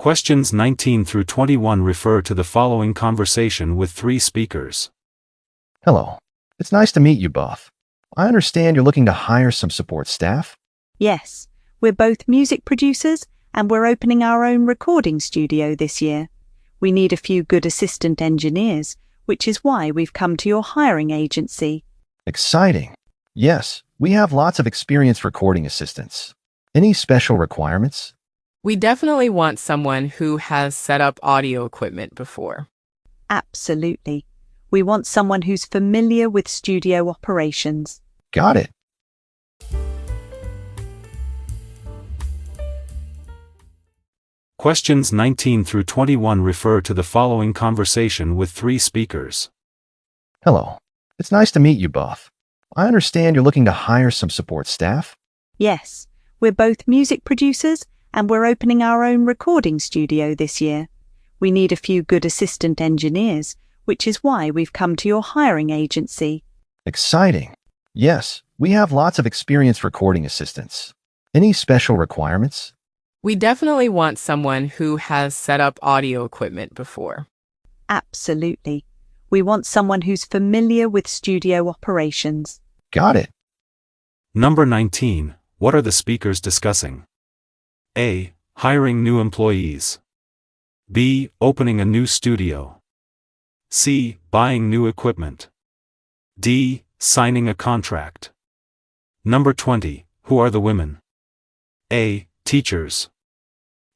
Questions 19 through 21 refer to the following conversation with three speakers. Hello. It's nice to meet you both. I understand you're looking to hire some support staff? Yes, we're both music producers and we're opening our own recording studio this year. We need a few good assistant engineers, which is why we've come to your hiring agency. Exciting. Yes, we have lots of experienced recording assistants. Any special requirements? We definitely want someone who has set up audio equipment before. Absolutely. We want someone who's familiar with studio operations. Got it. Questions 19 through 21 refer to the following conversation with three speakers. Hello. It's nice to meet you both. I understand you're looking to hire some support staff? Yes, we're both music producers and we're opening our own recording studio this year. We need a few good assistant engineers, which is why we've come to your hiring agency. Exciting. Yes, we have lots of experienced recording assistants. Any special requirements? We definitely want someone who has set up audio equipment before. Absolutely. We want someone who's familiar with studio operations. Got it. Number 19. What are the speakers discussing? A. Hiring new employees. B. Opening a new studio. C. Buying new equipment. D. Signing a contract. Number 20. Who are the women? A. Teachers.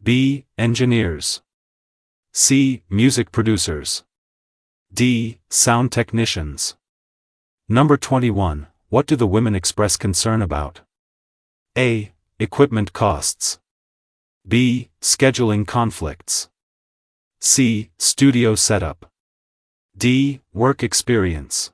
B. Engineers. C. Music producers. D. Sound technicians. Number 21. What do the women express concern about? A. Equipment costs. B. Scheduling conflicts. C. Studio setup. D. Work experience.